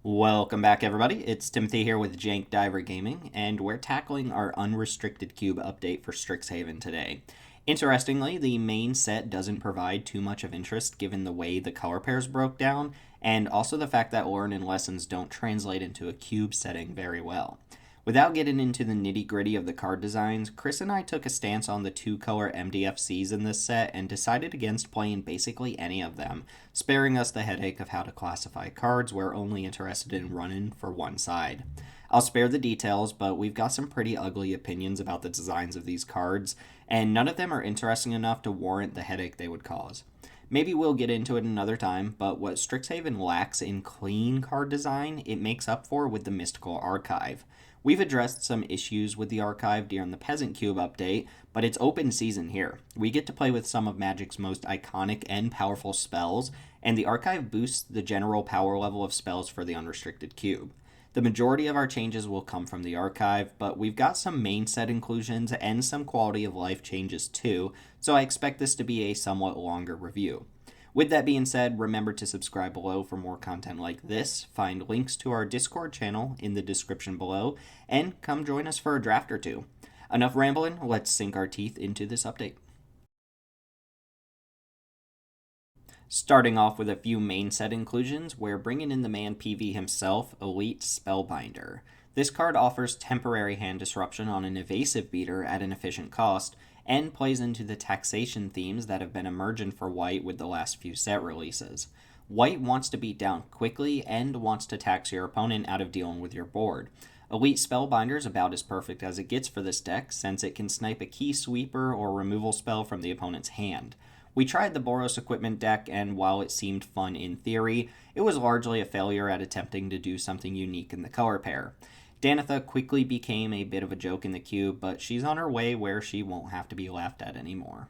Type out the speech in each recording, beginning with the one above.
Welcome back, everybody. It's Timothy here with Jank Diver Gaming, and we're tackling our Unrestricted Cube update for Strixhaven today. Interestingly, the main set doesn't provide too much of interest given the way the color pairs broke down, and also the fact that learn and lessons don't translate into a cube setting very well. Without getting into the nitty-gritty of the card designs, Chris and I took a stance on the two-color MDFCs in this set and decided against playing basically any of them, sparing us the headache of how to classify cards. We're only interested in running for one side. I'll spare the details, but we've got some pretty ugly opinions about the designs of these cards, and none of them are interesting enough to warrant the headache they would cause. Maybe we'll get into it another time, but what Strixhaven lacks in clean card design, it makes up for with the Mystical Archive. We've addressed some issues with the Archive during the Peasant Cube update, but it's open season here. We get to play with some of Magic's most iconic and powerful spells, and the Archive boosts the general power level of spells for the Unrestricted Cube. The majority of our changes will come from the Archive, but we've got some main set inclusions and some quality of life changes too, so I expect this to be a somewhat longer review. With that being said, remember to subscribe below for more content like this, find links to our Discord channel in the description below, and come join us for a draft or two. Enough rambling, let's sink our teeth into this update. Starting off with a few main set inclusions, we're bringing in the man PV himself, Elite Spellbinder. This card offers temporary hand disruption on an evasive beater at an efficient cost, and plays into the taxation themes that have been emergent for White with the last few set releases. White wants to beat down quickly and wants to tax your opponent out of dealing with your board. Elite Spellbinder is about as perfect as it gets for this deck, since it can snipe a key sweeper or removal spell from the opponent's hand. We tried the Boros equipment deck, and while it seemed fun in theory, it was largely a failure at attempting to do something unique in the color pair. Danitha quickly became a bit of a joke in the cube, but she's on her way where she won't have to be laughed at anymore.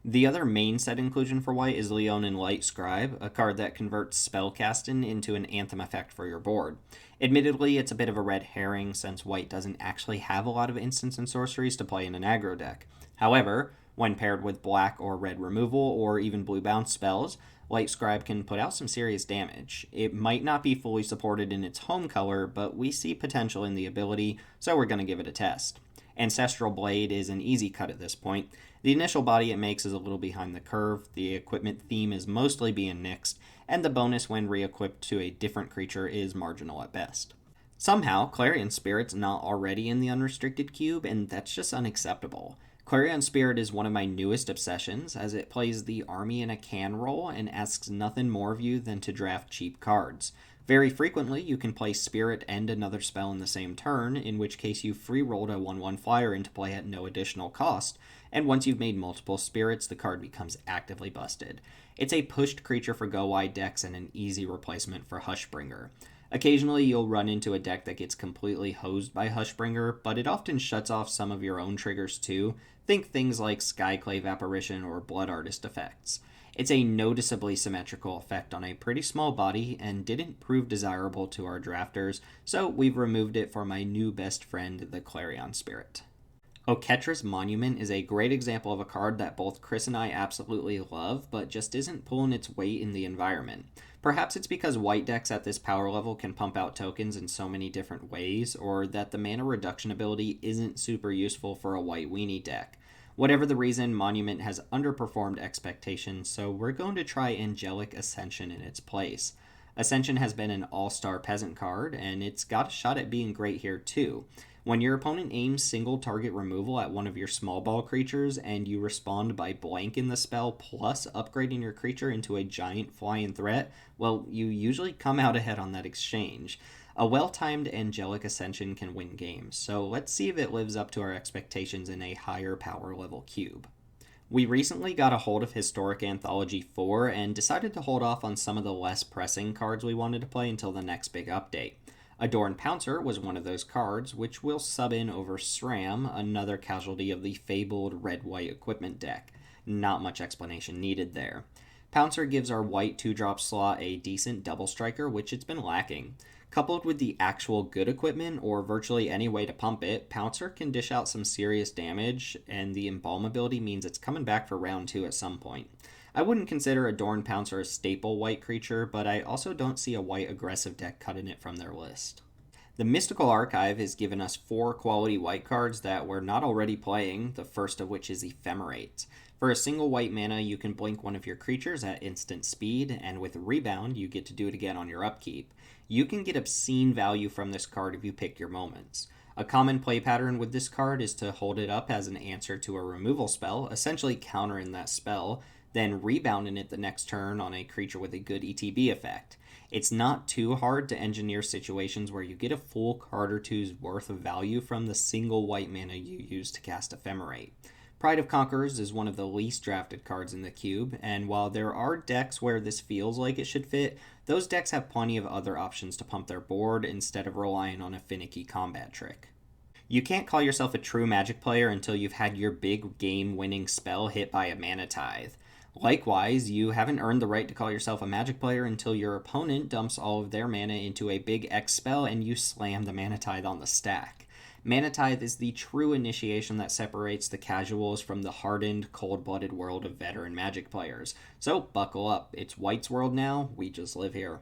The other main set inclusion for White is Leonin Light Scribe, a card that converts spellcasting into an anthem effect for your board. Admittedly, it's a bit of a red herring since White doesn't actually have a lot of instants and sorceries to play in an aggro deck. However, when paired with black or red removal or even blue bounce spells, Light Scribe can put out some serious damage. It might not be fully supported in its home color, but we see potential in the ability, so we're going to give it a test. Ancestral Blade is an easy cut at this point. The initial body it makes is a little behind the curve, the equipment theme is mostly being nixed, and the bonus when re-equipped to a different creature is marginal at best. Somehow, Clarion Spirit's not already in the Unrestricted Cube, and that's just unacceptable. Clarion Spirit is one of my newest obsessions, as it plays the army in a can role and asks nothing more of you than to draft cheap cards. Very frequently, you can play Spirit and another spell in the same turn, in which case you free-rolled a 1/1 flyer into play at no additional cost, and once you've made multiple Spirits, the card becomes actively busted. It's a pushed creature for go-wide decks and an easy replacement for Hushbringer. Occasionally, you'll run into a deck that gets completely hosed by Hushbringer, but it often shuts off some of your own triggers too. Think things like Skyclave Apparition or Blood Artist effects. It's a noticeably symmetrical effect on a pretty small body and didn't prove desirable to our drafters, so we've removed it for my new best friend, the Clarion Spirit. Oketra's Monument is a great example of a card that both Chris and I absolutely love, but just isn't pulling its weight in the environment. Perhaps it's because White decks at this power level can pump out tokens in so many different ways, or that the mana reduction ability isn't super useful for a White weenie deck. Whatever the reason, Monument has underperformed expectations, so we're going to try Angelic Ascension in its place. Ascension has been an all-star peasant card, and it's got a shot at being great here too. When your opponent aims single target removal at one of your small ball creatures and you respond by blanking the spell plus upgrading your creature into a giant flying threat, well, you usually come out ahead on that exchange. A well-timed Angelic Ascension can win games, so let's see if it lives up to our expectations in a higher power level cube. We recently got a hold of Historic Anthology 4 and decided to hold off on some of the less pressing cards we wanted to play until the next big update. Adorn Pouncer was one of those cards, which will sub in over SRAM, another casualty of the fabled red-white equipment deck. Not much explanation needed there. Pouncer gives our white 2-drop slot a decent double striker, which it's been lacking. Coupled with the actual good equipment, or virtually any way to pump it, Pouncer can dish out some serious damage, and the Embalm ability means it's coming back for round 2 at some point. I wouldn't consider Adorned Pouncer a staple white creature, but I also don't see a white aggressive deck cutting it from their list. The Mystical Archive has given us 4 quality white cards that we're not already playing, the first of which is Ephemerate. For a single white mana, you can blink one of your creatures at instant speed, and with Rebound, you get to do it again on your upkeep. You can get obscene value from this card if you pick your moments. A common play pattern with this card is to hold it up as an answer to a removal spell, essentially countering that spell, then rebounding it the next turn on a creature with a good ETB effect. It's not too hard to engineer situations where you get a full card or two's worth of value from the single white mana you use to cast Ephemerate. Pride of Conquerors is one of the least drafted cards in the cube, and while there are decks where this feels like it should fit, those decks have plenty of other options to pump their board instead of relying on a finicky combat trick. You can't call yourself a true Magic player until you've had your big game-winning spell hit by a Mana Tithe. Likewise, you haven't earned the right to call yourself a Magic player until your opponent dumps all of their mana into a big X spell and you slam the Mana Tithe on the stack. Mana Tithe is the true initiation that separates the casuals from the hardened, cold-blooded world of veteran Magic players. So buckle up, it's White's world now, we just live here.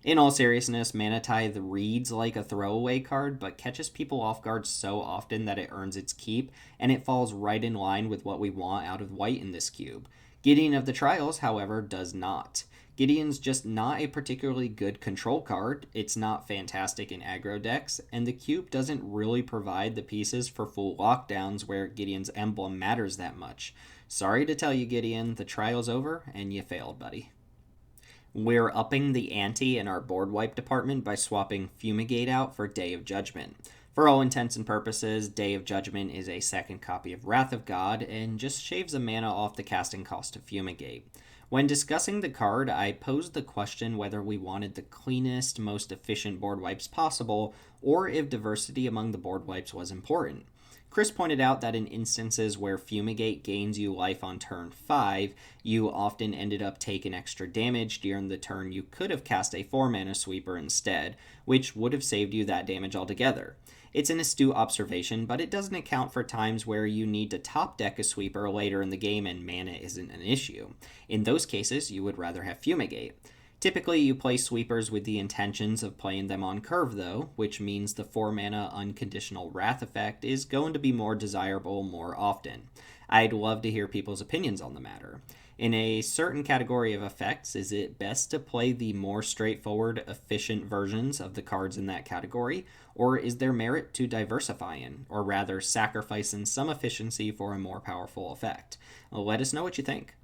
In all seriousness, Mana Tithe reads like a throwaway card, but catches people off guard so often that it earns its keep, and it falls right in line with what we want out of White in this cube. Gideon of the Trials, however, does not. Gideon's just not a particularly good control card, it's not fantastic in aggro decks, and the cube doesn't really provide the pieces for full lockdowns where Gideon's emblem matters that much. Sorry to tell you, Gideon, the trial's over, and you failed, buddy. We're upping the ante in our board wipe department by swapping Fumigate out for Day of Judgment. For all intents and purposes, Day of Judgment is a second copy of Wrath of God, and just shaves a mana off the casting cost of Fumigate. When discussing the card, I posed the question whether we wanted the cleanest, most efficient board wipes possible, or if diversity among the board wipes was important. Chris pointed out that in instances where Fumigate gains you life on turn 5, you often ended up taking extra damage during the turn you could have cast a 4-mana sweeper instead, which would have saved you that damage altogether. It's an astute observation, but it doesn't account for times where you need to top deck a sweeper later in the game and mana isn't an issue. In those cases, you would rather have Fumigate. Typically, you play sweepers with the intentions of playing them on curve, though, which means the 4-mana unconditional Wrath effect is going to be more desirable more often. I'd love to hear people's opinions on the matter. In a certain category of effects, is it best to play the more straightforward, efficient versions of the cards in that category, or is there merit to diversifying, or rather sacrificing some efficiency for a more powerful effect? Let us know what you think.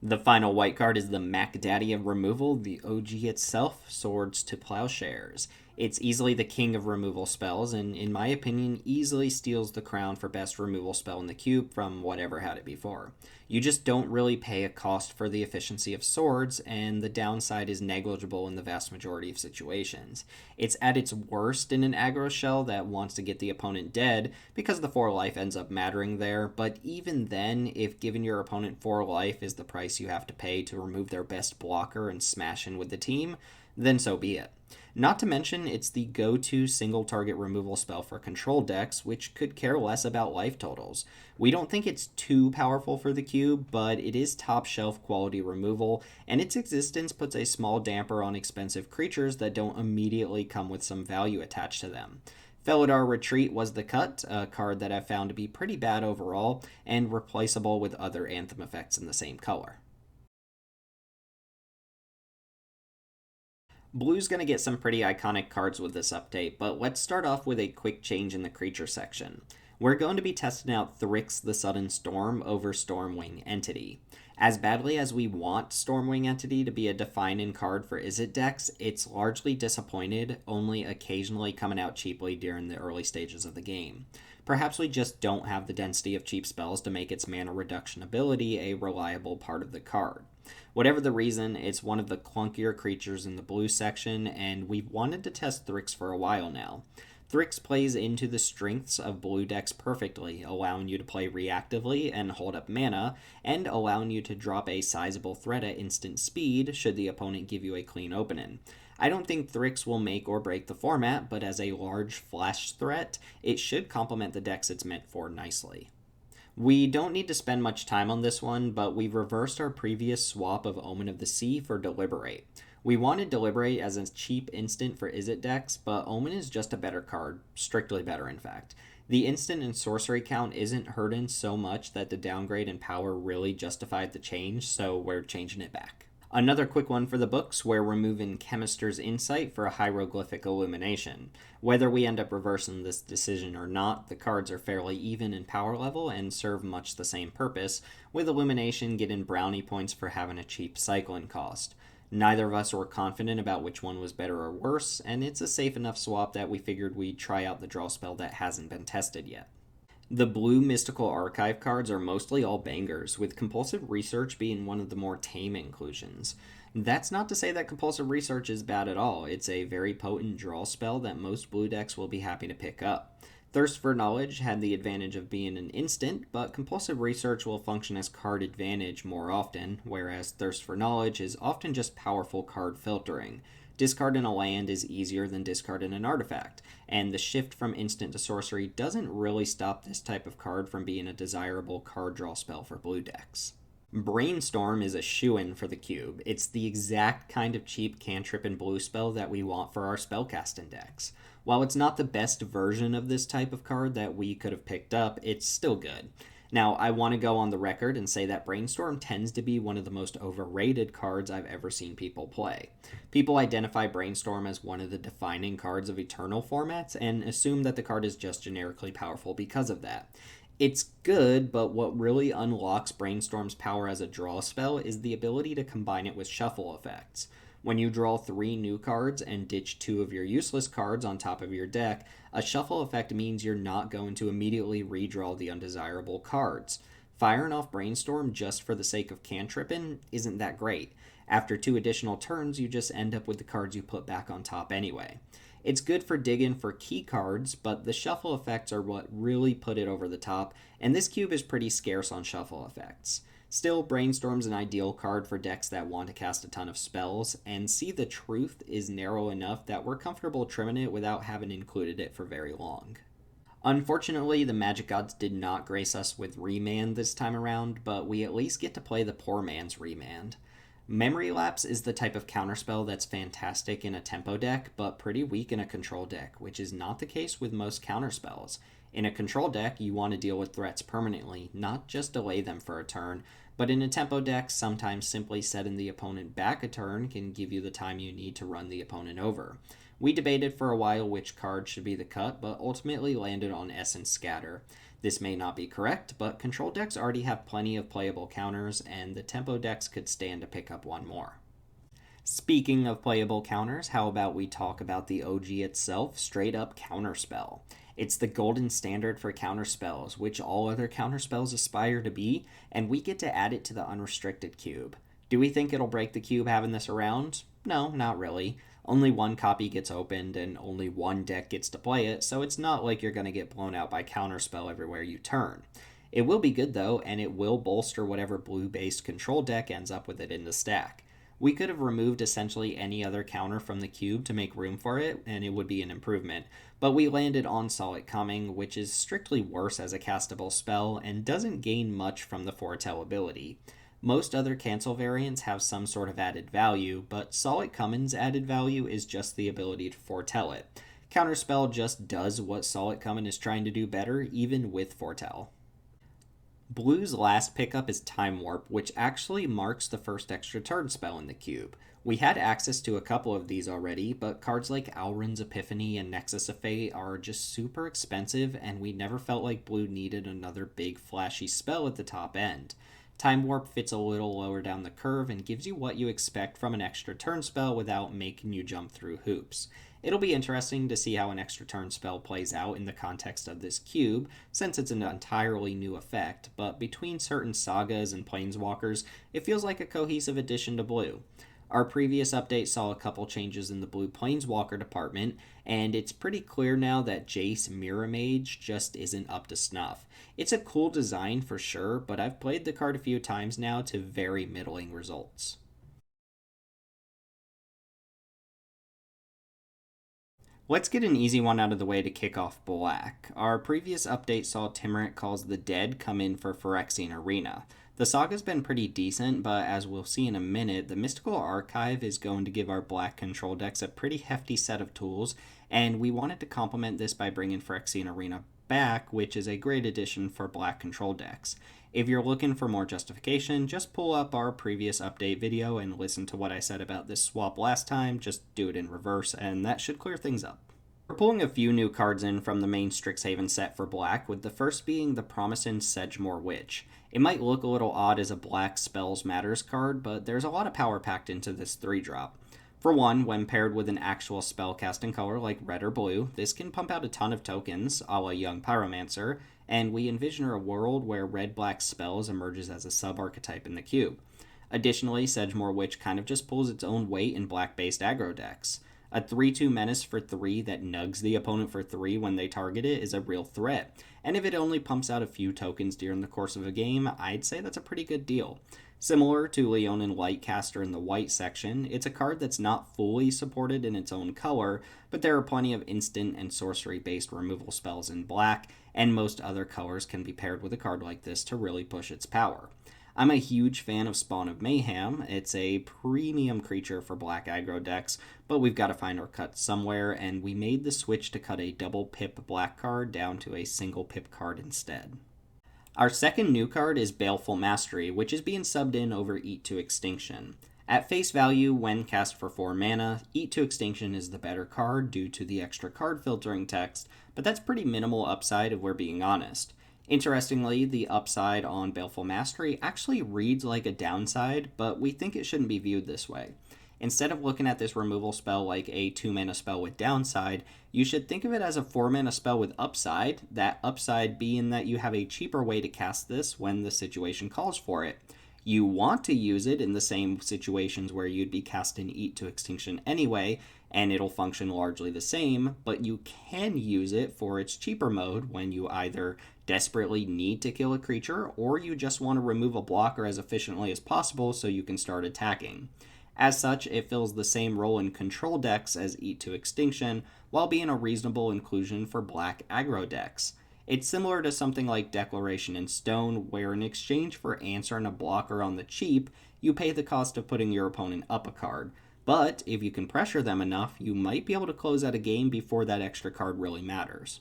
The final white card is the Mac Daddy of removal, the OG itself, Swords to Plowshares. It's easily the king of removal spells, and in my opinion, easily steals the crown for best removal spell in the cube from whatever had it before. You just don't really pay a cost for the efficiency of swords, and the downside is negligible in the vast majority of situations. It's at its worst in an aggro shell that wants to get the opponent dead, because the 4 life ends up mattering there, but even then, if giving your opponent 4 life is the price you have to pay to remove their best blocker and smash in with the team, then so be it. Not to mention, it's the go-to single-target removal spell for control decks, which could care less about life totals. We don't think it's too powerful for the cube, but it is top-shelf quality removal, and its existence puts a small damper on expensive creatures that don't immediately come with some value attached to them. Felidar Retreat was the cut, a card that I've found to be pretty bad overall, and replaceable with other Anthem effects in the same color. Blue's going to get some pretty iconic cards with this update, but let's start off with a quick change in the creature section. We're going to be testing out Thrix the Sudden Storm over Stormwing Entity. As badly as we want Stormwing Entity to be a defining card for Izzet decks, it's largely disappointed, only occasionally coming out cheaply during the early stages of the game. Perhaps we just don't have the density of cheap spells to make its mana reduction ability a reliable part of the card. Whatever the reason, it's one of the clunkier creatures in the blue section, and we've wanted to test Thrix for a while now. Thrix plays into the strengths of blue decks perfectly, allowing you to play reactively and hold up mana, and allowing you to drop a sizable threat at instant speed should the opponent give you a clean opening. I don't think Thrix will make or break the format, but as a large flash threat, it should complement the decks it's meant for nicely. We don't need to spend much time on this one, but we've reversed our previous swap of Omen of the Sea for Deliberate. We wanted Deliberate as a cheap instant for Izzet decks, but Omen is just a better card, strictly better in fact. The instant and sorcery count isn't hurting so much that the downgrade in power really justified the change, so we're changing it back. Another quick one for the books, where we're moving Chemister's Insight for a Hieroglyphic Illumination. Whether we end up reversing this decision or not, the cards are fairly even in power level and serve much the same purpose, with Illumination getting brownie points for having a cheap cycling cost. Neither of us were confident about which one was better or worse, and it's a safe enough swap that we figured we'd try out the draw spell that hasn't been tested yet. The blue Mystical Archive cards are mostly all bangers, with Compulsive Research being one of the more tame inclusions. That's not to say that Compulsive Research is bad at all. It's a very potent draw spell that most blue decks will be happy to pick up. Thirst for Knowledge had the advantage of being an instant, but Compulsive Research will function as card advantage more often, whereas Thirst for Knowledge is often just powerful card filtering. Discarding a land is easier than discarding an artifact, and the shift from instant to sorcery doesn't really stop this type of card from being a desirable card draw spell for blue decks. Brainstorm is a shoo-in for the cube. It's the exact kind of cheap cantrip and blue spell that we want for our spellcasting decks. While it's not the best version of this type of card that we could have picked up, it's still good. Now, I want to go on the record and say that Brainstorm tends to be one of the most overrated cards I've ever seen people play. People identify Brainstorm as one of the defining cards of Eternal formats and assume that the card is just generically powerful because of that. It's good, but what really unlocks Brainstorm's power as a draw spell is the ability to combine it with shuffle effects. When you draw 3 new cards and ditch 2 of your useless cards on top of your deck, a shuffle effect means you're not going to immediately redraw the undesirable cards. Firing off Brainstorm just for the sake of cantripping isn't that great. After 2 additional turns, you just end up with the cards you put back on top anyway. It's good for digging for key cards, but the shuffle effects are what really put it over the top, and this cube is pretty scarce on shuffle effects. Still, Brainstorm's an ideal card for decks that want to cast a ton of spells, and See the Truth is narrow enough that we're comfortable trimming it without having included it for very long. Unfortunately, the Magic Gods did not grace us with Remand this time around, but we at least get to play the poor man's Remand. Memory Lapse is the type of counterspell that's fantastic in a tempo deck, but pretty weak in a control deck, which is not the case with most counterspells. In a control deck, you want to deal with threats permanently, not just delay them for a turn, but in a tempo deck, sometimes simply setting the opponent back a turn can give you the time you need to run the opponent over. We debated for a while which card should be the cut, but ultimately landed on Essence Scatter. This may not be correct, but control decks already have plenty of playable counters, and the tempo decks could stand to pick up one more. Speaking of playable counters, how about we talk about the OG itself, straight up Counterspell. It's the golden standard for counterspells, which all other counterspells aspire to be, and we get to add it to the Unrestricted Cube. Do we think it'll break the cube having this around? No, not really. Only one copy gets opened, and only one deck gets to play it, so it's not like you're going to get blown out by Counterspell everywhere you turn. It will be good, though, and it will bolster whatever blue-based control deck ends up with it in the stack. We could have removed essentially any other counter from the cube to make room for it, and it would be an improvement, but we landed on Saw It Coming, which is strictly worse as a castable spell and doesn't gain much from the Foretell ability. Most other cancel variants have some sort of added value, but Saw It Coming's added value is just the ability to foretell it. Counterspell just does what Saw It Coming is trying to do better, even with Foretell. Blue's last pickup is Time Warp, which actually marks the first extra turn spell in the cube. We had access to a couple of these already, but cards like Alrund's Epiphany and Nexus of Fate are just super expensive, and we never felt like Blue needed another big flashy spell at the top end. Time Warp fits a little lower down the curve and gives you what you expect from an extra turn spell without making you jump through hoops. It'll be interesting to see how an extra turn spell plays out in the context of this cube, since it's an entirely new effect, but between certain sagas and planeswalkers, it feels like a cohesive addition to Blue. Our previous update saw a couple changes in the Blue Planeswalker department, and it's pretty clear now that Jace Mirror Mage just isn't up to snuff. It's a cool design for sure, but I've played the card a few times now to very middling results. Let's get an easy one out of the way to kick off Black. Our previous update saw Timurit Calls the Dead come in for Phyrexian Arena. The saga's been pretty decent, but as we'll see in a minute, the Mystical Archive is going to give our Black control decks a pretty hefty set of tools, and we wanted to complement this by bringing Phyrexian Arena back, which is a great addition for Black control decks. If you're looking for more justification, just pull up our previous update video and listen to what I said about this swap last time, just do it in reverse, and that should clear things up. We're pulling a few new cards in from the main Strixhaven set for Black, with the first being the promising Segmore Witch. It might look a little odd as a Black Spells Matters card, but there's a lot of power packed into this 3-drop. For one, when paired with an actual spellcasting color like red or blue, this can pump out a ton of tokens, a la Young Pyromancer, and we envision a world where red-black spells emerges as a sub-archetype in the cube. Additionally, Segmore Witch kind of just pulls its own weight in black-based aggro decks. A 3-2 menace for 3 that nugs the opponent for 3 when they target it is a real threat, and if it only pumps out a few tokens during the course of a game, I'd say that's a pretty good deal. Similar to Leonin Lightcaster in the white section, it's a card that's not fully supported in its own color, but there are plenty of instant and sorcery-based removal spells in black, and most other colors can be paired with a card like this to really push its power. I'm a huge fan of Spawn of Mayhem. It's a premium creature for black aggro decks, but we've got to find our cut somewhere, and we made the switch to cut a double pip black card down to a single pip card instead. Our second new card is Baleful Mastery, which is being subbed in over Eat to Extinction. At face value, when cast for 4 mana, Eat to Extinction is the better card due to the extra card filtering text, but that's pretty minimal upside if we're being honest. Interestingly, the upside on Baleful Mastery actually reads like a downside, but we think it shouldn't be viewed this way. Instead of looking at this removal spell like a 2-mana spell with downside, you should think of it as a 4-mana spell with upside, that upside being that you have a cheaper way to cast this when the situation calls for it. You want to use it in the same situations where you'd be casting Eat to Extinction anyway, and it'll function largely the same, but you can use it for its cheaper mode when you either desperately need to kill a creature, or you just want to remove a blocker as efficiently as possible so you can start attacking. As such, it fills the same role in control decks as Eat to Extinction, while being a reasonable inclusion for black aggro decks. It's similar to something like Declaration in Stone, where in exchange for answering a blocker on the cheap, you pay the cost of putting your opponent up a card. But if you can pressure them enough, you might be able to close out a game before that extra card really matters.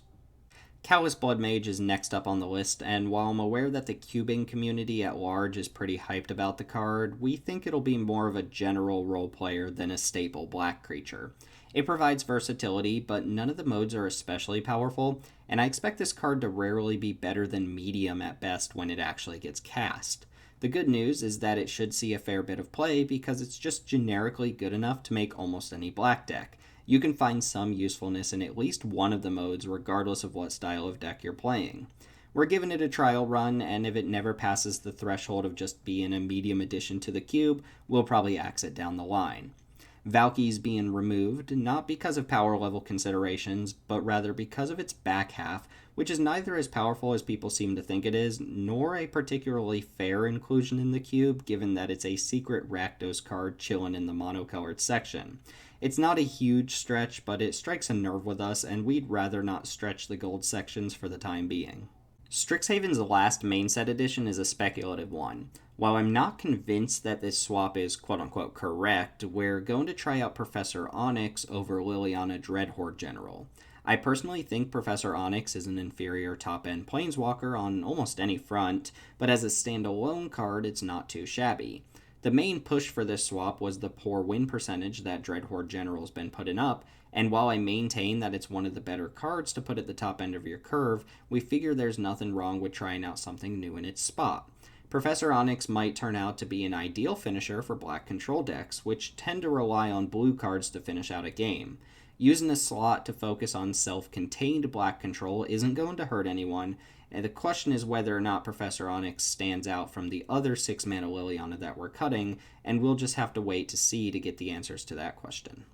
Callous Blood Mage is next up on the list, and while I'm aware that the cubing community at large is pretty hyped about the card, we think it'll be more of a general role player than a staple black creature. It provides versatility, but none of the modes are especially powerful, and I expect this card to rarely be better than medium at best when it actually gets cast. The good news is that it should see a fair bit of play because it's just generically good enough to make almost any black deck. You can find some usefulness in at least one of the modes regardless of what style of deck you're playing. We're giving it a trial run, and if it never passes the threshold of just being a medium addition to the cube, we'll probably axe it down the line. Valky's being removed, not because of power level considerations, but rather because of its back half, which is neither as powerful as people seem to think it is, nor a particularly fair inclusion in the cube, given that it's a secret Rakdos card chilling in the monocolored section. It's not a huge stretch, but it strikes a nerve with us, and we'd rather not stretch the gold sections for the time being. Strixhaven's last main set edition is a speculative one. While I'm not convinced that this swap is quote-unquote correct, we're going to try out Professor Onyx over Liliana Dreadhorde General. I personally think Professor Onyx is an inferior top-end planeswalker on almost any front, but as a standalone card, it's not too shabby. The main push for this swap was the poor win percentage that Dreadhorde General's been putting up, and while I maintain that it's one of the better cards to put at the top end of your curve, we figure there's nothing wrong with trying out something new in its spot. Professor Onyx might turn out to be an ideal finisher for black control decks, which tend to rely on blue cards to finish out a game. Using a slot to focus on self-contained black control isn't going to hurt anyone, and the question is whether or not Professor Onyx stands out from the other 6-mana Liliana that we're cutting, and we'll just have to wait to see to get the answers to that question.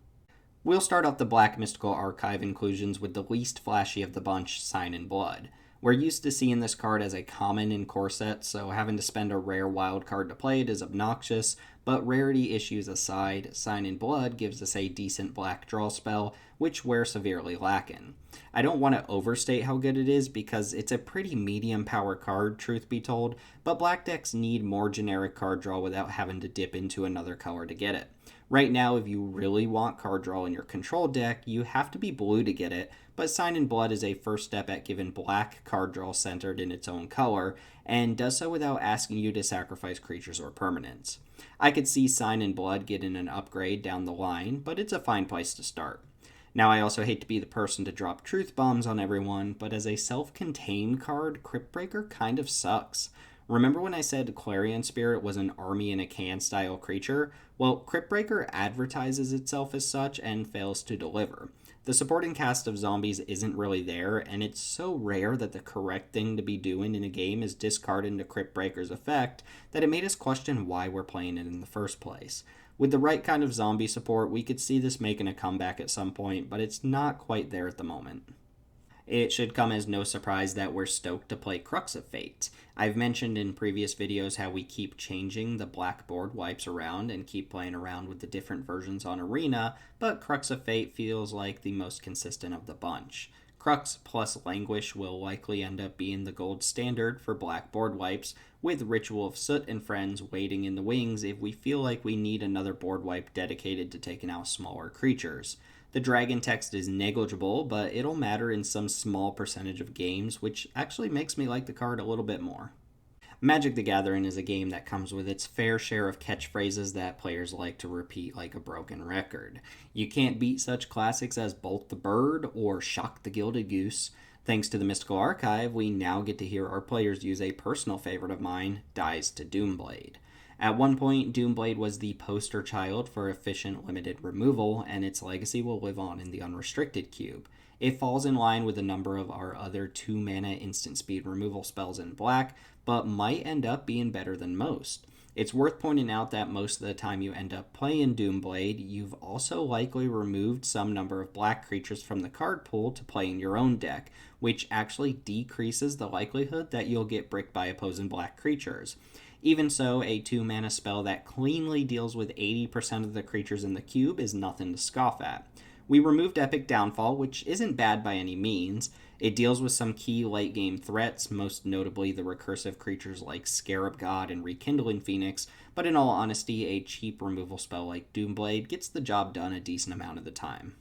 We'll start off the Black Mystical Archive inclusions with the least flashy of the bunch, Sign in Blood. We're used to seeing this card as a common in core sets, so having to spend a rare wild card to play it is obnoxious, but rarity issues aside, Sign in Blood gives us a decent black draw spell, which we're severely lacking. I don't want to overstate how good it is because it's a pretty medium power card, truth be told, but black decks need more generic card draw without having to dip into another color to get it. Right now, if you really want card draw in your control deck, you have to be blue to get it, but Sign in Blood is a first step at giving black card draw centered in its own color, and does so without asking you to sacrifice creatures or permanents. I could see Sign in Blood getting an upgrade down the line, but it's a fine place to start. Now, I also hate to be the person to drop truth bombs on everyone, but as a self-contained card, Cryptbreaker kind of sucks. Remember when I said Clarion Spirit was an army in a can style creature? Well, Cryptbreaker advertises itself as such and fails to deliver. The supporting cast of zombies isn't really there, and it's so rare that the correct thing to be doing in a game is discarding the Cryptbreaker's effect that it made us question why we're playing it in the first place. With the right kind of zombie support, we could see this making a comeback at some point, but it's not quite there at the moment. It should come as no surprise that we're stoked to play Crux of Fate. I've mentioned in previous videos how we keep changing the black board wipes around and keep playing around with the different versions on Arena, but Crux of Fate feels like the most consistent of the bunch. Crux plus Languish will likely end up being the gold standard for black board wipes, with Ritual of Soot and friends waiting in the wings if we feel like we need another board wipe dedicated to taking out smaller creatures. The dragon text is negligible, but it'll matter in some small percentage of games, which actually makes me like the card a little bit more. Magic the Gathering is a game that comes with its fair share of catchphrases that players like to repeat like a broken record. You can't beat such classics as Bolt the Bird or Shock the Gilded Goose. Thanks to the Mystical Archive, we now get to hear our players use a personal favorite of mine, Dies to Doomblade. At one point, Doomblade was the poster child for efficient limited removal, and its legacy will live on in the Unrestricted Cube. It falls in line with a number of our other 2-mana instant speed removal spells in black, but might end up being better than most. It's worth pointing out that most of the time you end up playing Doomblade, you've also likely removed some number of black creatures from the card pool to play in your own deck, which actually decreases the likelihood that you'll get bricked by opposing black creatures. Even so, a 2-mana spell that cleanly deals with 80% of the creatures in the cube is nothing to scoff at. We removed Epic Downfall, which isn't bad by any means. It deals with some key late-game threats, most notably the recursive creatures like Scarab God and Rekindling Phoenix, but in all honesty, a cheap removal spell like Doomblade gets the job done a decent amount of the time.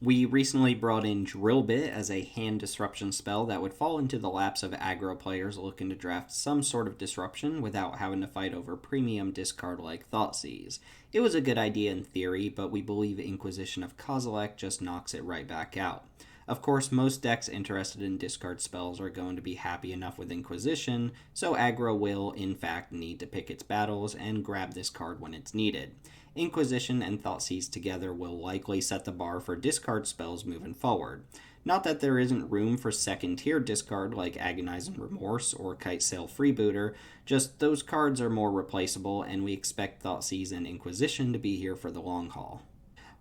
We recently brought in Drillbit as a hand disruption spell that would fall into the laps of aggro players looking to draft some sort of disruption without having to fight over premium discard like Thoughtseize. It was a good idea in theory, but we believe Inquisition of Kozilek just knocks it right back out. Of course, most decks interested in discard spells are going to be happy enough with Inquisition, so aggro will, in fact, need to pick its battles and grab this card when it's needed. Inquisition and Thoughtseize together will likely set the bar for discard spells moving forward. Not that there isn't room for second-tier discard like Agonizing Remorse or Kitesail Freebooter, just those cards are more replaceable, and we expect Thoughtseize and Inquisition to be here for the long haul.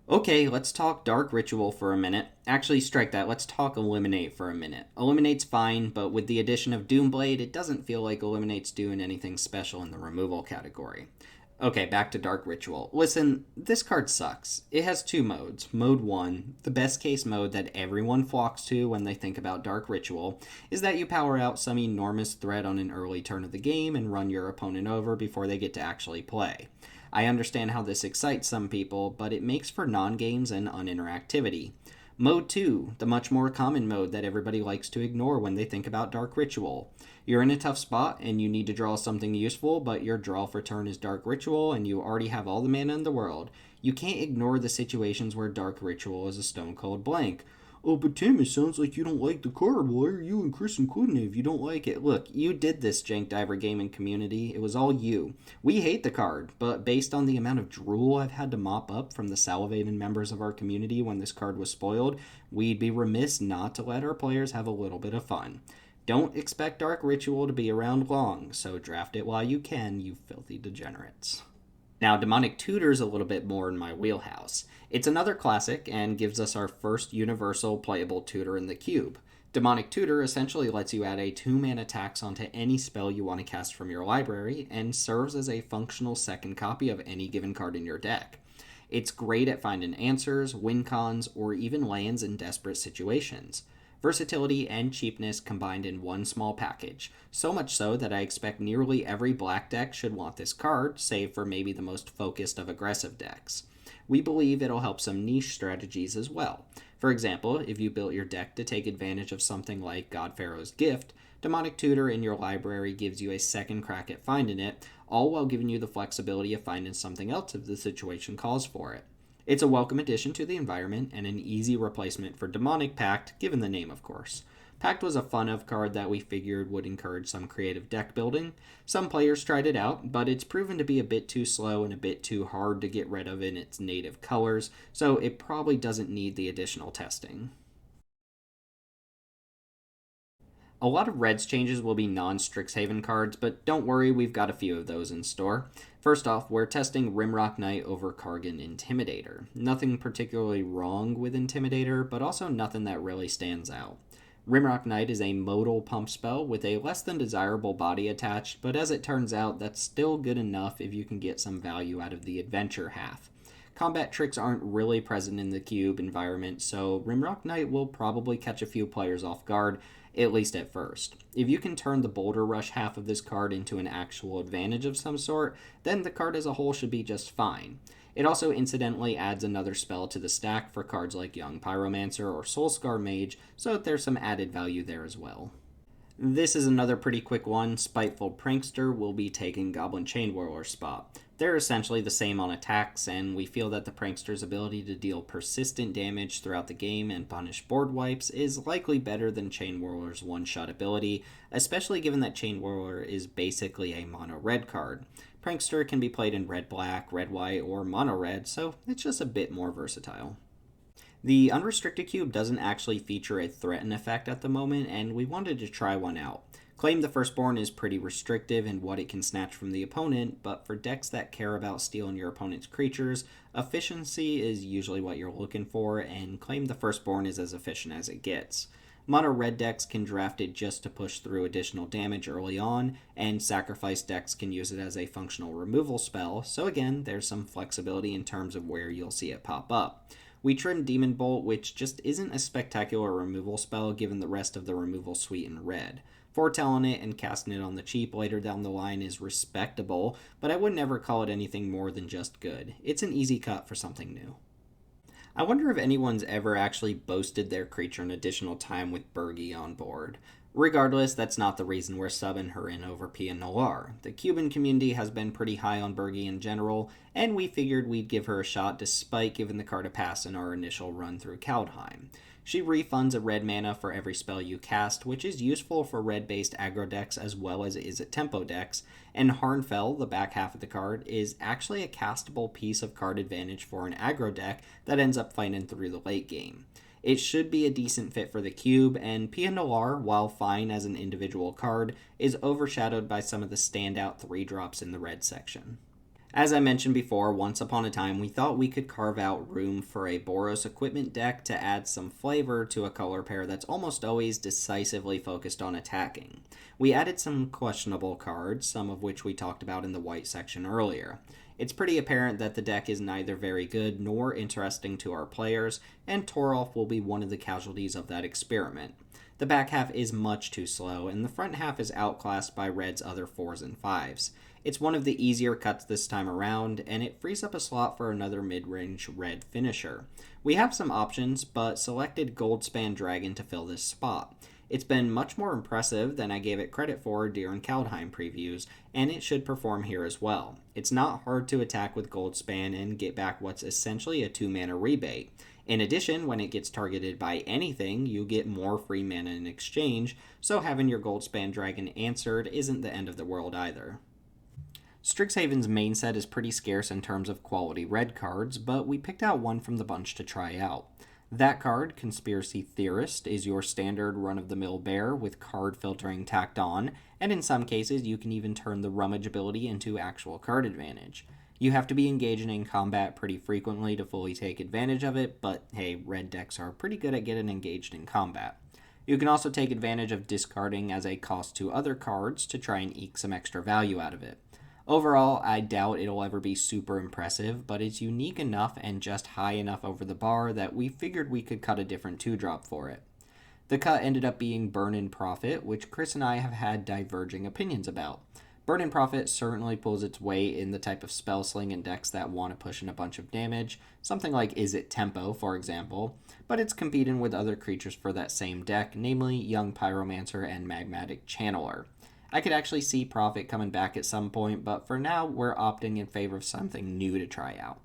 Okay, let's talk Dark Ritual for a minute. Actually, strike that, let's talk Eliminate for a minute. Eliminate's fine, but with the addition of Doomblade, it doesn't feel like Eliminate's doing anything special in the removal category. Okay, back to Dark Ritual. Listen, this card sucks. It has 2 modes. Mode 1, the best case mode that everyone flocks to when they think about Dark Ritual, is that you power out some enormous threat on an early turn of the game and run your opponent over before they get to actually play. I understand how this excites some people, but it makes for non-games and uninteractivity. Mode 2, the much more common mode that everybody likes to ignore when they think about Dark Ritual. You're in a tough spot and you need to draw something useful, but your draw for turn is Dark Ritual and you already have all the mana in the world. You can't ignore the situations where Dark Ritual is a stone cold blank. Oh, but Tim, it sounds like you don't like the card. Why are you and Chris including it if you don't like it? Look, you did this, Jank Diver Gaming community. It was all you. We hate the card, but based on the amount of drool I've had to mop up from the salivating members of our community when this card was spoiled, we'd be remiss not to let our players have a little bit of fun. Don't expect Dark Ritual to be around long, so draft it while you can, you filthy degenerates. Now, Demonic Tutor's a little bit more in my wheelhouse. It's another classic and gives us our first universal playable tutor in the cube. Demonic Tutor essentially lets you add a 2-mana tax onto any spell you want to cast from your library and serves as a functional second copy of any given card in your deck. It's great at finding answers, win cons, or even lands in desperate situations. Versatility and cheapness combined in one small package, so much so that I expect nearly every black deck should want this card, save for maybe the most focused of aggressive decks. We believe it'll help some niche strategies as well. For example, if you built your deck to take advantage of something like God Pharaoh's Gift, Demonic Tutor in your library gives you a second crack at finding it, all while giving you the flexibility of finding something else if the situation calls for it. It's a welcome addition to the environment and an easy replacement for Demonic Pact, given the name of course. Pact was a fun-of card that we figured would encourage some creative deck building. Some players tried it out, but it's proven to be a bit too slow and a bit too hard to get rid of in its native colors, so it probably doesn't need the additional testing. A lot of Red's changes will be non-Strixhaven cards, but don't worry, we've got a few of those in store. First off, we're testing Rimrock Knight over Kargan Intimidator. Nothing particularly wrong with Intimidator, but also nothing that really stands out. Rimrock Knight is a modal pump spell with a less than desirable body attached, but as it turns out, that's still good enough if you can get some value out of the adventure half. Combat tricks aren't really present in the cube environment, so Rimrock Knight will probably catch a few players off guard, at least at first. If you can turn the Boulder Rush half of this card into an actual advantage of some sort, then the card as a whole should be just fine. It also incidentally adds another spell to the stack for cards like Young Pyromancer or Soulscar Mage, so there's some added value there as well. This is another pretty quick one. Spiteful Prankster will be taking Goblin Chainwhirler's spot. They're essentially the same on attacks, and we feel that the Prankster's ability to deal persistent damage throughout the game and punish board wipes is likely better than Chainwhirler's one-shot ability, especially given that Chainwhirler is basically a mono-red card. Prankster can be played in red-black, red-white, or mono-red, so it's just a bit more versatile. The Unrestricted Cube doesn't actually feature a threaten effect at the moment, and we wanted to try one out. Claim the Firstborn is pretty restrictive in what it can snatch from the opponent, but for decks that care about stealing your opponent's creatures, efficiency is usually what you're looking for, and Claim the Firstborn is as efficient as it gets. Mono red decks can draft it just to push through additional damage early on, and sacrifice decks can use it as a functional removal spell, so again, there's some flexibility in terms of where you'll see it pop up. We trimmed Demon Bolt, which just isn't a spectacular removal spell given the rest of the removal suite in red. Foretelling it and casting it on the cheap later down the line is respectable, but I would never call it anything more than just good. It's an easy cut for something new. I wonder if anyone's ever actually boasted their creature an additional time with Bergie on board. Regardless, that's not the reason we're subbing her in over Pia Noir. The Cuban community has been pretty high on Bergie in general, and we figured we'd give her a shot despite giving the card a pass in our initial run through Kaldheim. She refunds a red mana for every spell you cast, which is useful for red-based aggro decks as well as it is at tempo decks, and Harnfell, the back half of the card, is actually a castable piece of card advantage for an aggro deck that ends up fighting through the late game. It should be a decent fit for the cube, and Pia Noir, while fine as an individual card, is overshadowed by some of the standout 3-drops in the red section. As I mentioned before, once upon a time we thought we could carve out room for a Boros equipment deck to add some flavor to a color pair that's almost always decisively focused on attacking. We added some questionable cards, some of which we talked about in the white section earlier. It's pretty apparent that the deck is neither very good nor interesting to our players, and Torolf will be one of the casualties of that experiment. The back half is much too slow, and the front half is outclassed by Red's other 4s and 5s. It's one of the easier cuts this time around, and it frees up a slot for another mid-range red finisher. We have some options, but selected Goldspan Dragon to fill this spot. It's been much more impressive than I gave it credit for during Kaldheim previews, and it should perform here as well. It's not hard to attack with Goldspan and get back what's essentially a 2-mana rebate. In addition, when it gets targeted by anything, you get more free mana in exchange, so having your Goldspan Dragon answered isn't the end of the world either. Strixhaven's main set is pretty scarce in terms of quality red cards, but we picked out one from the bunch to try out. That card, Conspiracy Theorist, is your standard run-of-the-mill bear with card filtering tacked on, and in some cases you can even turn the rummage ability into actual card advantage. You have to be engaging in combat pretty frequently to fully take advantage of it, but hey, red decks are pretty good at getting engaged in combat. You can also take advantage of discarding as a cost to other cards to try and eke some extra value out of it. Overall, I doubt it'll ever be super impressive, but it's unique enough and just high enough over the bar that we figured we could cut a different 2-drop for it. The cut ended up being Burn and Profit, which Chris and I have had diverging opinions about. Burn and Profit certainly pulls its weight in the type of spell sling and decks that want to push in a bunch of damage, something like Is It Tempo, for example, but it's competing with other creatures for that same deck, namely Young Pyromancer and Magmatic Channeler. I could actually see Profit coming back at some point, but for now, we're opting in favor of something new to try out.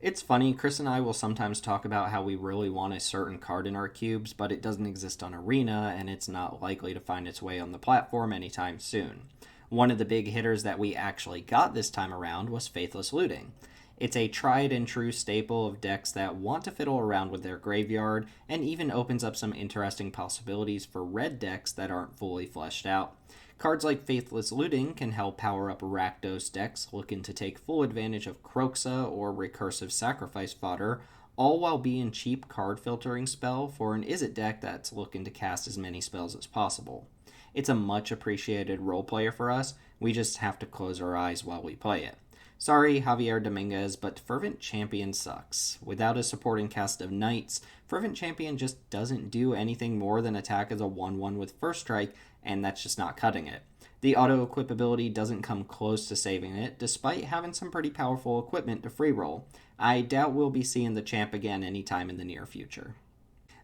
It's funny, Chris and I will sometimes talk about how we really want a certain card in our cubes, but it doesn't exist on Arena, and it's not likely to find its way on the platform anytime soon. One of the big hitters that we actually got this time around was Faithless Looting. It's a tried and true staple of decks that want to fiddle around with their graveyard, and even opens up some interesting possibilities for red decks that aren't fully fleshed out. Cards like Faithless Looting can help power up Rakdos decks looking to take full advantage of Croxa or Recursive Sacrifice fodder, all while being cheap card filtering spell for an Is It deck that's looking to cast as many spells as possible. It's a much appreciated role player for us, we just have to close our eyes while we play it. Sorry, Javier Dominguez, but Fervent Champion sucks. Without a supporting cast of Knights, Fervent Champion just doesn't do anything more than attack as a 1-1 with First Strike, and that's just not cutting it. The auto-equip ability doesn't come close to saving it, despite having some pretty powerful equipment to free roll. I doubt we'll be seeing the champ again anytime in the near future.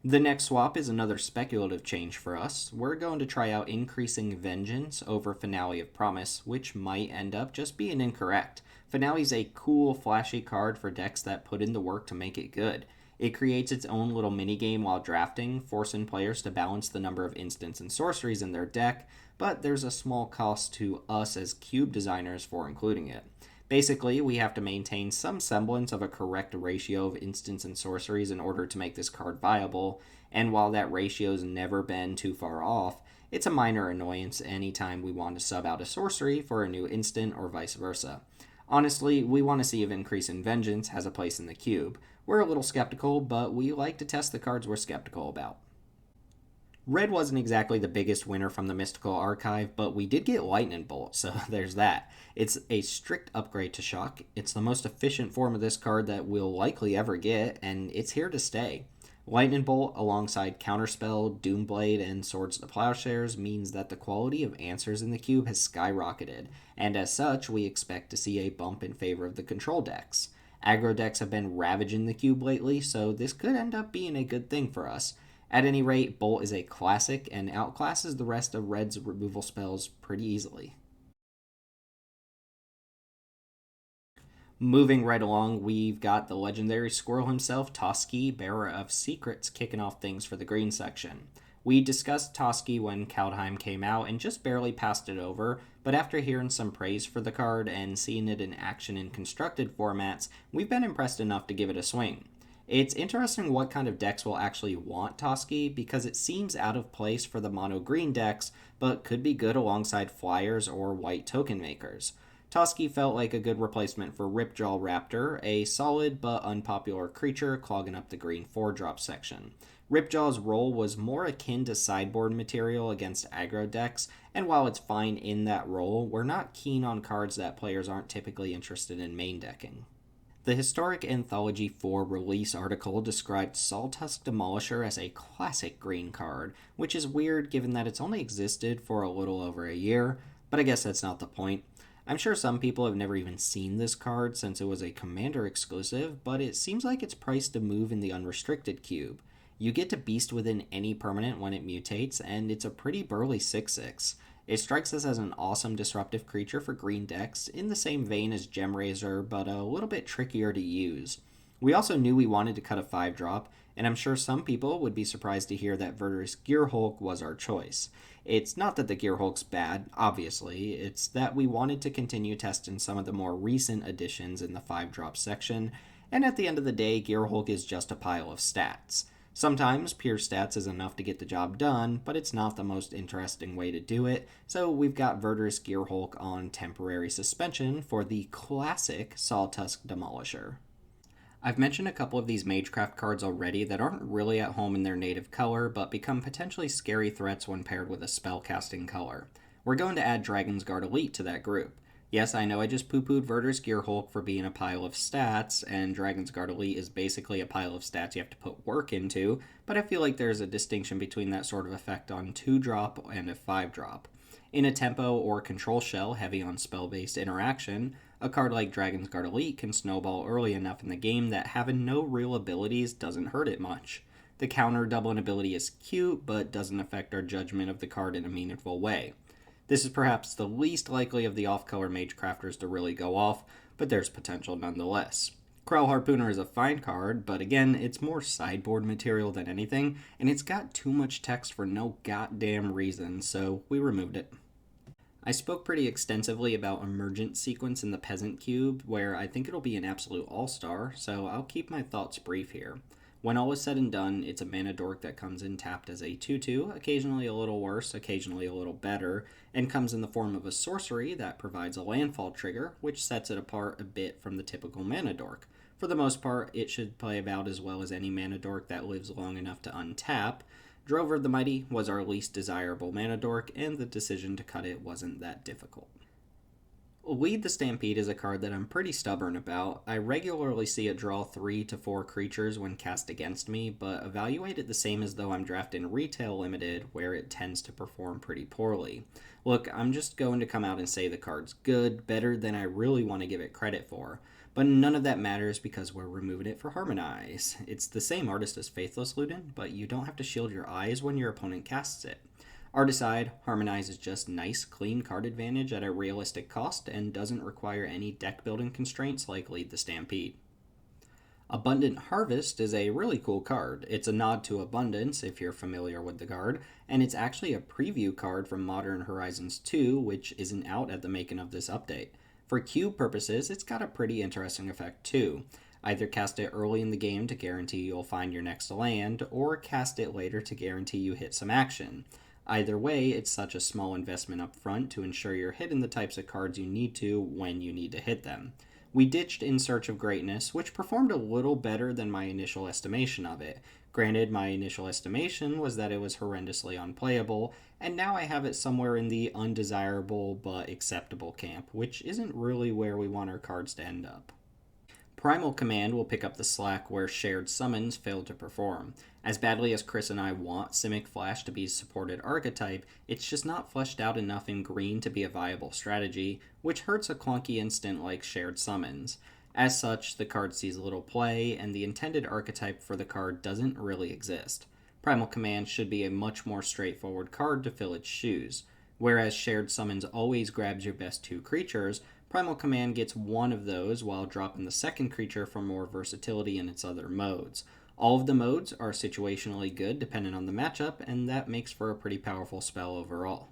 The next swap is another speculative change for us. We're going to try out Increasing Vengeance over Finale of Promise, which might end up just being incorrect. Finale's a cool, flashy card for decks that put in the work to make it good. It creates its own little minigame while drafting, forcing players to balance the number of instants and sorceries in their deck, but there's a small cost to us as cube designers for including it. Basically, we have to maintain some semblance of a correct ratio of instants and sorceries in order to make this card viable, and while that ratio's never been too far off, it's a minor annoyance anytime we want to sub out a sorcery for a new instant or vice versa. Honestly, we want to see if Increasing Vengeance has a place in the cube. We're a little skeptical, but we like to test the cards we're skeptical about. Red wasn't exactly the biggest winner from the Mystical Archive, but we did get Lightning Bolt, so there's that. It's a strict upgrade to Shock. It's the most efficient form of this card that we'll likely ever get, and it's here to stay. Lightning Bolt alongside Counterspell, Doomblade, and Swords to Plowshares means that the quality of answers in the cube has skyrocketed, and as such, we expect to see a bump in favor of the control decks. Aggro decks have been ravaging the cube lately, so this could end up being a good thing for us. At any rate, Bolt is a classic and outclasses the rest of Red's removal spells pretty easily. Moving right along, we've got the legendary squirrel himself, Toski, Bearer of Secrets, kicking off things for the green section. We discussed Toski when Kaldheim came out and just barely passed it over, but after hearing some praise for the card and seeing it in action in constructed formats, we've been impressed enough to give it a swing. It's interesting what kind of decks will actually want Toski, because it seems out of place for the mono-green decks, but could be good alongside flyers or white token makers. Toski felt like a good replacement for Ripjaw Raptor, a solid but unpopular creature clogging up the green 4-drop section. Ripjaw's role was more akin to sideboard material against aggro decks, and while it's fine in that role, we're not keen on cards that players aren't typically interested in main decking. The Historic Anthology 4 release article described Sawtusk Demolisher as a classic green card, which is weird given that it's only existed for a little over a year, but I guess that's not the point. I'm sure some people have never even seen this card since it was a Commander exclusive, but it seems like it's priced to move in the Unrestricted Cube. You get to beast within any permanent when it mutates, and it's a pretty burly 6/6. It strikes us as an awesome disruptive creature for green decks, in the same vein as Gemrazor, but a little bit trickier to use. We also knew we wanted to cut a 5-drop, and I'm sure some people would be surprised to hear that Verdur's Gearhulk was our choice. It's not that the Gearhulk's bad, obviously, it's that we wanted to continue testing some of the more recent additions in the 5-drop section, and at the end of the day, Gearhulk is just a pile of stats. Sometimes pure stats is enough to get the job done, but it's not the most interesting way to do it, so we've got Verdur's Gearhulk on temporary suspension for the classic Sawtusk Demolisher. I've mentioned a couple of these Magecraft cards already that aren't really at home in their native color, but become potentially scary threats when paired with a spellcasting color. We're going to add Dragon's Guard Elite to that group. Yes, I know I just poo-pooed Verder's Gearhulk for being a pile of stats, and Dragon's Guard Elite is basically a pile of stats you have to put work into, but I feel like there's a distinction between that sort of effect on 2-drop and a 5-drop. In a tempo or control shell heavy on spell-based interaction, a card like Dragon's Guard Elite can snowball early enough in the game that having no real abilities doesn't hurt it much. The counter doubling ability is cute, but doesn't affect our judgment of the card in a meaningful way. This is perhaps the least likely of the off-color mage crafters to really go off, but there's potential nonetheless. Krell Harpooner is a fine card, but again, it's more sideboard material than anything, and it's got too much text for no goddamn reason, so we removed it. I spoke pretty extensively about Emergent Sequence in the Peasant Cube, where I think it'll be an absolute all-star, so I'll keep my thoughts brief here. When all is said and done, it's a mana dork that comes in tapped as a 2-2, occasionally a little worse, occasionally a little better, and comes in the form of a sorcery that provides a landfall trigger, which sets it apart a bit from the typical mana dork. For the most part, it should play about as well as any mana dork that lives long enough to untap. Drover the Mighty was our least desirable mana dork, and the decision to cut it wasn't that difficult. Lead the Stampede is a card that I'm pretty stubborn about. I regularly see it draw 3 to 4 creatures when cast against me, but evaluate it the same as though I'm drafting Retail Limited, where it tends to perform pretty poorly. Look, I'm just going to come out and say the card's good, better than I really want to give it credit for. But none of that matters because we're removing it for Harmonize. It's the same artist as Faithless Ludin, but you don't have to shield your eyes when your opponent casts it. Art aside, Harmonize is just nice, clean card advantage at a realistic cost and doesn't require any deck building constraints like Lead the Stampede. Abundant Harvest is a really cool card. It's a nod to abundance, if you're familiar with the card, and it's actually a preview card from Modern Horizons 2, which isn't out at the making of this update. For cube purposes, it's got a pretty interesting effect too. Either cast it early in the game to guarantee you'll find your next land, or cast it later to guarantee you hit some action. Either way, it's such a small investment up front to ensure you're hitting the types of cards you need to when you need to hit them. We ditched In Search of Greatness, which performed a little better than my initial estimation of it. Granted, my initial estimation was that it was horrendously unplayable, and now I have it somewhere in the undesirable but acceptable camp, which isn't really where we want our cards to end up. Primal Command will pick up the slack where shared summons failed to perform. As badly as Chris and I want Simic Flash to be supported archetype, it's just not fleshed out enough in green to be a viable strategy, which hurts a clunky instant like shared summons. As such, the card sees little play, and the intended archetype for the card doesn't really exist. Primal Command should be a much more straightforward card to fill its shoes. Whereas shared summons always grabs your best 2 creatures, Primal Command gets one of those while dropping the second creature for more versatility in its other modes. All of the modes are situationally good depending on the matchup, and that makes for a pretty powerful spell overall.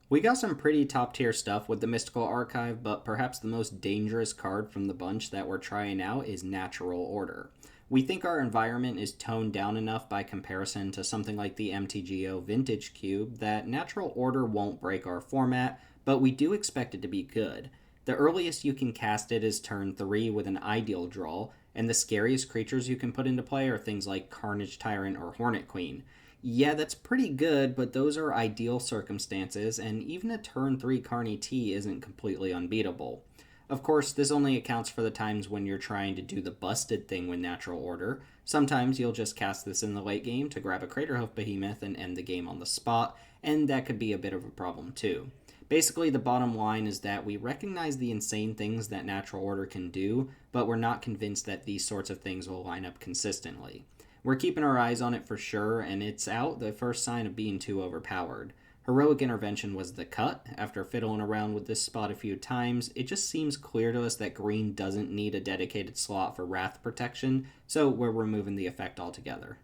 We got some pretty top tier stuff with the Mystical Archive, but perhaps the most dangerous card from the bunch that we're trying out is Natural Order. We think our environment is toned down enough by comparison to something like the MTGO Vintage Cube that Natural Order won't break our format, but we do expect it to be good. The earliest you can cast it is turn 3 with an Ideal Draw, and the scariest creatures you can put into play are things like Carnage Tyrant or Hornet Queen. Yeah, that's pretty good, but those are ideal circumstances, and even a turn 3 Carny T isn't completely unbeatable. Of course, this only accounts for the times when you're trying to do the busted thing with Natural Order. Sometimes you'll just cast this in the late game to grab a Craterhoof Behemoth and end the game on the spot, and that could be a bit of a problem too. Basically, the bottom line is that we recognize the insane things that Natural Order can do, but we're not convinced that these sorts of things will line up consistently. We're keeping our eyes on it for sure, and it's out the first sign of being too overpowered. Heroic Intervention was the cut. After fiddling around with this spot a few times, it just seems clear to us that green doesn't need a dedicated slot for Wrath protection, so we're removing the effect altogether.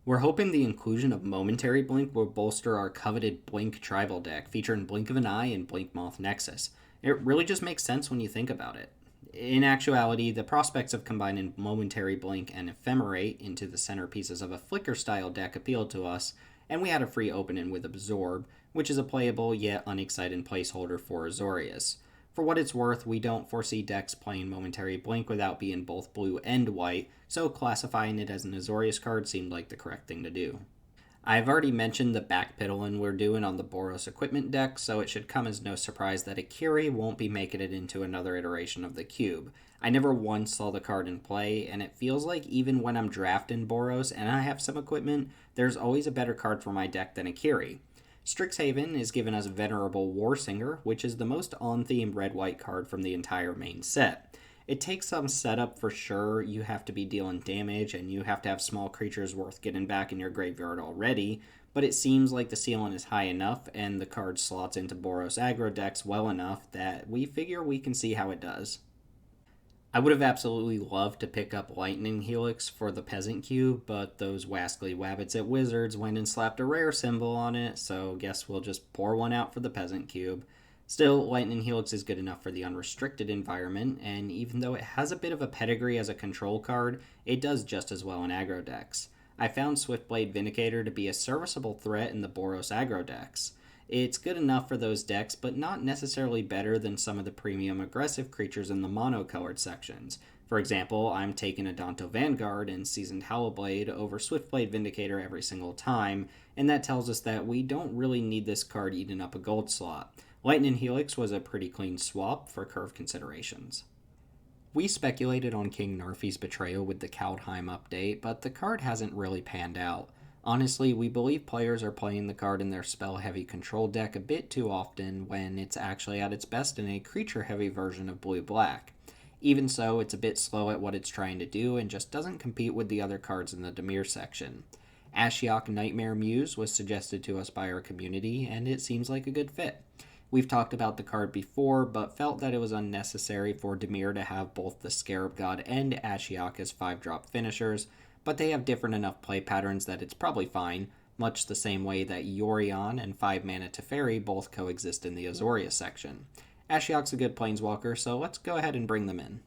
We're hoping the inclusion of Momentary Blink will bolster our coveted Blink tribal deck, featuring Blink of an Eye and Blink Moth Nexus. It really just makes sense when you think about it. In actuality, the prospects of combining Momentary Blink and Ephemerate into the centerpieces of a Flicker-style deck appealed to us, and we had a free opening with Absorb, which is a playable yet unexciting placeholder for Azorius. For what it's worth, we don't foresee decks playing Momentary Blink without being both blue and white, so classifying it as an Azorius card seemed like the correct thing to do. I've already mentioned the backpedaling we're doing on the Boros equipment deck, so it should come as no surprise that Akiri won't be making it into another iteration of the cube. I never once saw the card in play, and it feels like even when I'm drafting Boros and I have some equipment, there's always a better card for my deck than Akiri. Strixhaven is giving us Venerable Warsinger, which is the most on-theme red-white card from the entire main set. It takes some setup for sure. You have to be dealing damage, and you have to have small creatures worth getting back in your graveyard already, but it seems like the ceiling is high enough, and the card slots into Boros aggro decks well enough that we figure we can see how it does. I would have absolutely loved to pick up Lightning Helix for the Peasant Cube, but those wascally wabbits at Wizards went and slapped a rare symbol on it, so guess we'll just pour one out for the Peasant Cube. Still, Lightning Helix is good enough for the unrestricted environment, and even though it has a bit of a pedigree as a control card, it does just as well in aggro decks. I found Swiftblade Vindicator to be a serviceable threat in the Boros aggro decks. It's good enough for those decks, but not necessarily better than some of the premium aggressive creatures in the mono-colored sections. For example, I'm taking a Danto Vanguard and Seasoned Howlblade over Swiftblade Vindicator every single time, and that tells us that we don't really need this card eating up a gold slot. Lightning Helix was a pretty clean swap for curve considerations. We speculated on King Narfi's betrayal with the Kaldheim update, but the card hasn't really panned out. Honestly, we believe players are playing the card in their spell-heavy control deck a bit too often when it's actually at its best in a creature-heavy version of blue-black. Even so, it's a bit slow at what it's trying to do and just doesn't compete with the other cards in the Dimir section. Ashiok Nightmare Muse was suggested to us by our community, and it seems like a good fit. We've talked about the card before, but felt that it was unnecessary for Dimir to have both the Scarab God and Ashiok as 5-drop finishers, but they have different enough play patterns that it's probably fine, much the same way that Yorion and 5-mana Teferi both coexist in the Azorius section. Ashiok's a good planeswalker, so let's go ahead and bring them in.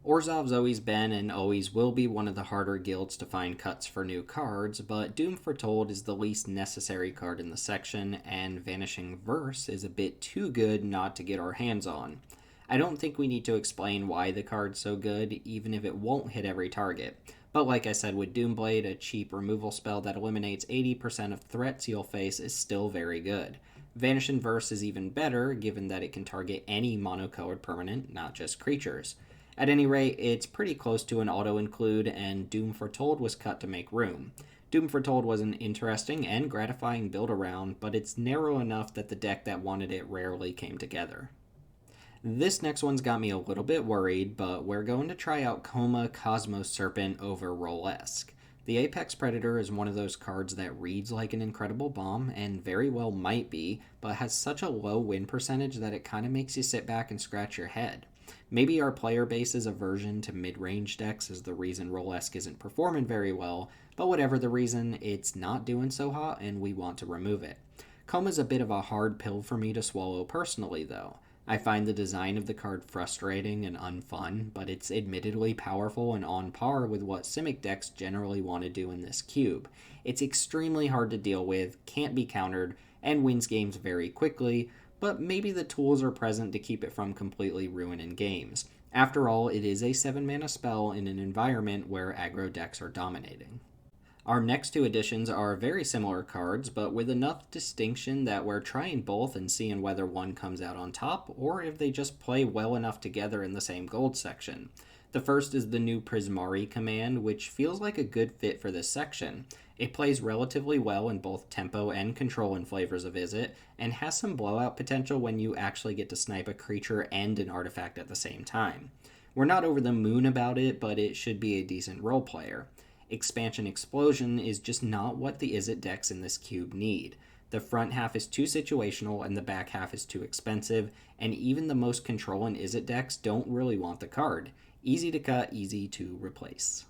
Orzhov's always been and always will be one of the harder guilds to find cuts for new cards, but Doom Foretold is the least necessary card in the section, and Vanishing Verse is a bit too good not to get our hands on. I don't think we need to explain why the card's so good, even if it won't hit every target. But like I said with Doomblade, a cheap removal spell that eliminates 80% of threats you'll face is still very good. Vanishing Verse is even better, given that it can target any monocolored permanent, not just creatures. At any rate, it's pretty close to an auto-include, and Doom Foretold was cut to make room. Doom Foretold was an interesting and gratifying build-around, but it's narrow enough that the deck that wanted it rarely came together. This next one's got me a little bit worried, but we're going to try out Cosmo Serpent over Rolesque. The Apex Predator is one of those cards that reads like an incredible bomb, and very well might be, but has such a low win percentage that it kind of makes you sit back and scratch your head. Maybe our player base's aversion to mid-range decks is the reason Rolesque isn't performing very well, but whatever the reason, it's not doing so hot and we want to remove it. Coma's a bit of a hard pill for me to swallow personally, though. I find the design of the card frustrating and unfun, but it's admittedly powerful and on par with what Simic decks generally want to do in this cube. It's extremely hard to deal with, can't be countered, and wins games very quickly, but maybe the tools are present to keep it from completely ruining games. After all, it is a 7-mana spell in an environment where aggro decks are dominating. Our next two additions are very similar cards, but with enough distinction that we're trying both and seeing whether one comes out on top, or if they just play well enough together in the same gold section. The first is the new Prismari Command, which feels like a good fit for this section. It plays relatively well in both tempo and control and flavors of Izzet, and has some blowout potential when you actually get to snipe a creature and an artifact at the same time. We're not over the moon about it, but it should be a decent role player. Expansion Explosion is just not what the Izzet decks in this cube need. The front half is too situational and the back half is too expensive, and even the most control and Izzet decks don't really want the card. Easy to cut, easy to replace.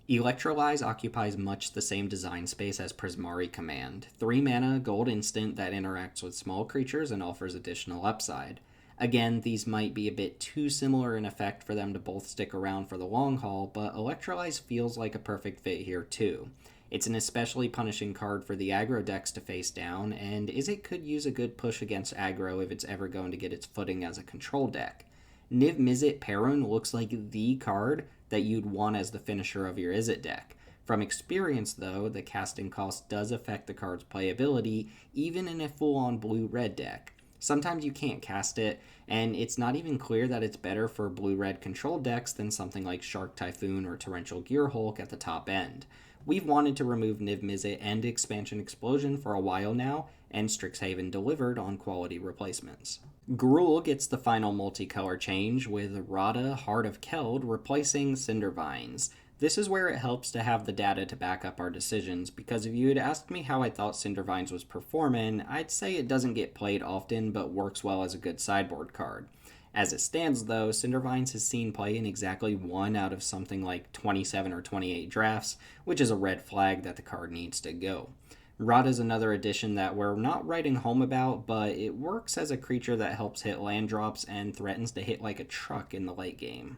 Electrolyze occupies much the same design space as Prismari Command. 3 mana, gold instant that interacts with small creatures and offers additional upside. Again, these might be a bit too similar in effect for them to both stick around for the long haul, but Electrolyze feels like a perfect fit here too. It's an especially punishing card for the aggro decks to face down, and it could use a good push against aggro if it's ever going to get its footing as a control deck. Niv Mizzet Perun looks like the card that you'd want as the finisher of your Izzet deck. From experience, though, the casting cost does affect the card's playability, even in a full-on blue-red deck. Sometimes you can't cast it, and it's not even clear that it's better for blue-red control decks than something like Shark Typhoon or Torrential Gearhulk at the top end. We've wanted to remove Niv Mizzet and Expansion Explosion for a while now, and Strixhaven delivered on quality replacements. Gruul gets the final multicolor change, with Rada Heart of Keld replacing Cindervines. This is where it helps to have the data to back up our decisions, because if you had asked me how I thought Cindervines was performing, I'd say it doesn't get played often but works well as a good sideboard card. As it stands, though, Cindervines has seen play in exactly 1 out of something like 27 or 28 drafts, which is a red flag that the card needs to go. Rada is another addition that we're not writing home about, but it works as a creature that helps hit land drops and threatens to hit like a truck in the late game.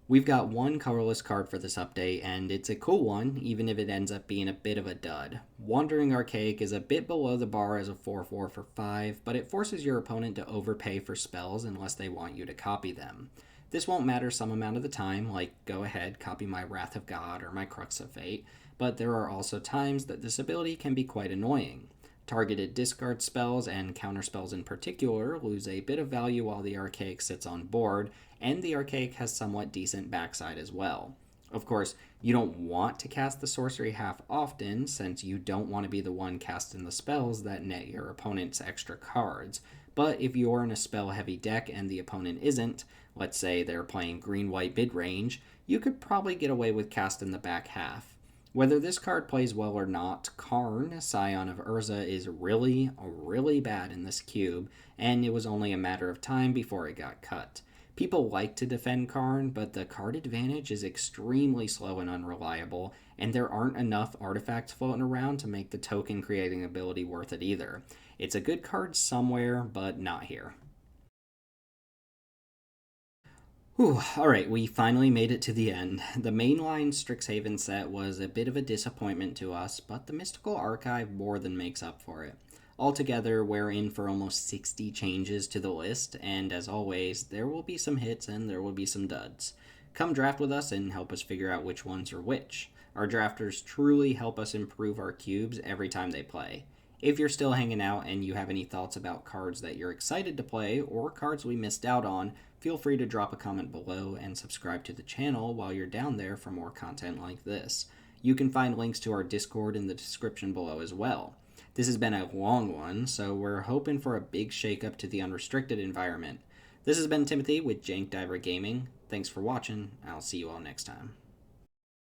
We've got one colorless card for this update, and it's a cool one, even if it ends up being a bit of a dud. Wandering Archaic is a bit below the bar as a 4/4 for 5, but it forces your opponent to overpay for spells unless they want you to copy them. This won't matter some amount of the time, like go ahead, copy my Wrath of God or my Crux of Fate, but there are also times that this ability can be quite annoying. Targeted discard spells and counterspells in particular lose a bit of value while the Archaic sits on board, and the Archaic has somewhat decent backside as well. Of course, you don't want to cast the sorcery half often, since you don't want to be the one casting the spells that net your opponent's extra cards, but if you're in a spell-heavy deck and the opponent isn't, let's say they're playing green-white mid-range, you could probably get away with casting the back half. Whether this card plays well or not, Karn, Scion of Urza, is really, really bad in this cube, and it was only a matter of time before it got cut. People like to defend Karn, but the card advantage is extremely slow and unreliable, and there aren't enough artifacts floating around to make the token creating ability worth it either. It's a good card somewhere, but not here. Whew, alright, we finally made it to the end. The mainline Strixhaven set was a bit of a disappointment to us, but the Mystical Archive more than makes up for it. Altogether, we're in for almost 60 changes to the list, and as always, there will be some hits and there will be some duds. Come draft with us and help us figure out which ones are which. Our drafters truly help us improve our cubes every time they play. If you're still hanging out and you have any thoughts about cards that you're excited to play or cards we missed out on, feel free to drop a comment below and subscribe to the channel while you're down there for more content like this. You can find links to our Discord in the description below as well. This has been a long one, so we're hoping for a big shakeup to the unrestricted environment. This has been Timothy with Jank Diver Gaming. Thanks for watching. I'll see you all next time.